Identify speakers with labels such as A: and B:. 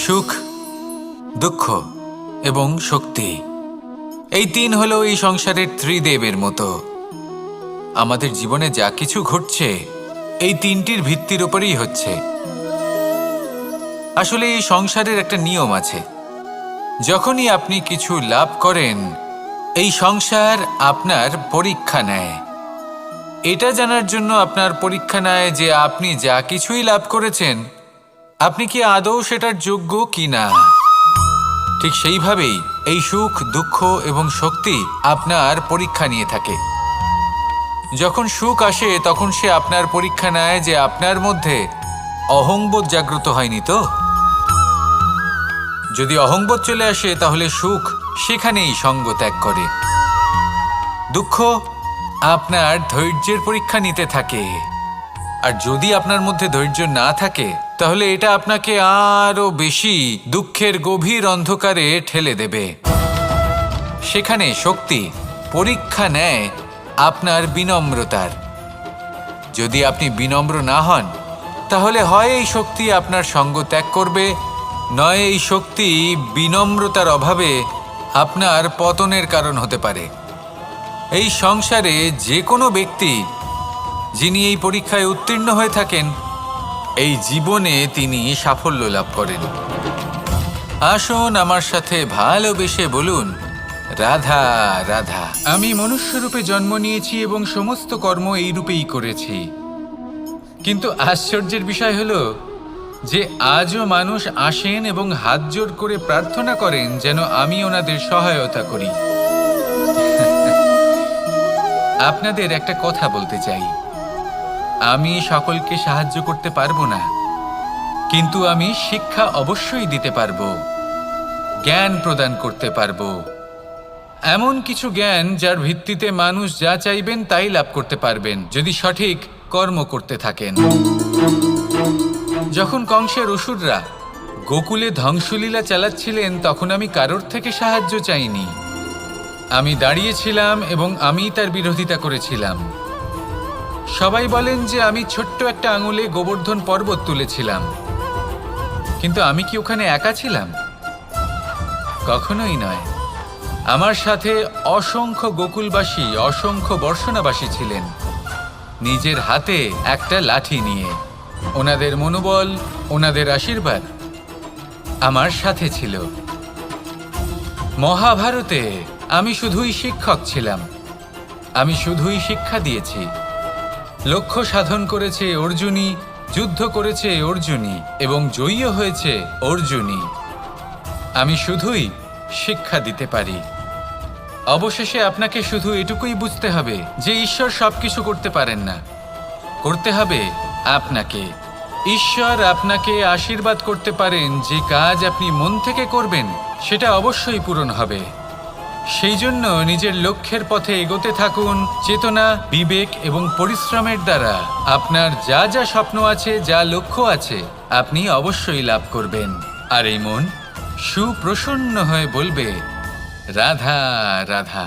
A: সুখ, দুঃখ এবং শক্তি, এই তিন হলো এই সংসারের ত্রিদেবের মতো। আমাদের জীবনে যা কিছু ঘটছে এই তিনটির ভিত্তির উপরেই হচ্ছে। আসলে এই সংসারের একটা নিয়ম আছে, যখনই আপনি কিছু লাভ করেন এই সংসার আপনার পরীক্ষা নেয়। এটা জানার জন্য আপনার পরীক্ষা নেয় যে আপনি যা কিছুই লাভ করেছেন আপনি কি আদৌ সেটার যোগ্য কি না। ঠিক সেইভাবেই এই সুখ, দুঃখ এবং শক্তি আপনার পরীক্ষা নিয়ে থাকে। যখন সুখ আসে তখন সে আপনার পরীক্ষা নেয় যে আপনার মধ্যে অহংবোধ জাগ্রত হয়নি তো। যদি অহংবোধ চলে আসে তাহলে সুখ সেখানেই সঙ্গ ত্যাগ করে। দুঃখ আপনার ধৈর্যের পরীক্ষা নিতে থাকে, আর যদি আপনার মধ্যে ধৈর্য না থাকে তাহলে এটা আপনাকে আরো বেশি দুঃখের গভীর অন্ধকারে ঠেলে দেবে। সেখানে শক্তি পরীক্ষা নেয় আপনার বিনম্রতার। যদি আপনি বিনম্র না হন তাহলে হয় এই শক্তি আপনার সঙ্গ ত্যাগ করবে, নয় এই শক্তি বিনম্রতার অভাবে আপনার পতনের কারণ হতে পারে। এই সংসারে যে কোনো ব্যক্তি যিনি এই পরীক্ষায় উত্তীর্ণ হয়ে থাকেন এই জীবনে তিনি সাফল্য লাভ করেন। আসুন আমার সাথে ভালোবেসে বলুন, রাধা রাধা। আমি মনুষ্যরূপে জন্ম নিয়েছি এবং সমস্ত কর্ম এই রূপেই করেছি, কিন্তু আশ্চর্যের বিষয় হলো যে আজও মানুষ আসেন এবং হাত জোড় করে প্রার্থনা করেন যেন আমি ওনাদের সহায়তা করি। আপনাদের একটা কথা বলতে চাই, আমি সকলকে সাহায্য করতে পারবো না, কিন্তু আমি শিক্ষা অবশ্যই দিতে পারবো, জ্ঞান প্রদান করতে পারবো। এমন কিছু জ্ঞান যার ভিত্তিতে মানুষ যা চাইবেন তাই লাভ করতে পারবেন যদি সঠিক কর্ম করতে থাকেন। যখন কংসের অসুররা গোকুলে ধ্বংসলীলা চালাচ্ছিলেন তখন আমি কারোর থেকে সাহায্য চাইনি। আমি দাঁড়িয়েছিলাম এবং আমি তার বিরোধিতা করেছিলাম। সবাই বলেন যে আমি ছোট্ট একটা আঙুলে গোবর্ধন পর্বত তুলেছিলাম, কিন্তু আমি কি ওখানে একা ছিলাম? কখনোই নয়। আমার সাথে অসংখ্য গোকুলবাসী, অসংখ্য বর্ষণাবাসী ছিলেন, নিজের হাতে একটা লাঠি নিয়ে। ওনাদের মনোবল, ওনাদের আশীর্বাদ আমার সাথে ছিল। মহাভারতে আমি শুধুই শিক্ষক ছিলাম, আমি শুধুই শিক্ষা দিয়েছি। লক্ষ্য সাধন করেছে অর্জুনই, যুদ্ধ করেছে অর্জুনই এবং জয়ীও হয়েছে অর্জুনই। আমি শুধুই শিক্ষা দিতে পারি। অবশেষে আপনাকে শুধু এটুকুই বুঝতে হবে যে ঈশ্বর সবকিছু করতে পারেন না, করতে হবে আপনাকে। ঈশ্বর আপনাকে আশীর্বাদ করতে পারেন যে কাজ আপনি মন থেকে করবেন সেটা অবশ্যই পূরণ হবে। সেই জন্য নিজের লক্ষ্যের পথে এগোতে থাকুন। চেতনা, বিবেক এবং পরিশ্রমের দ্বারা আপনার যা যা স্বপ্ন আছে, যা লক্ষ্য আছে আপনি অবশ্যই লাভ করবেন। আর এই মন সুপ্রসন্ন হয়ে বলবে, রাধা রাধা।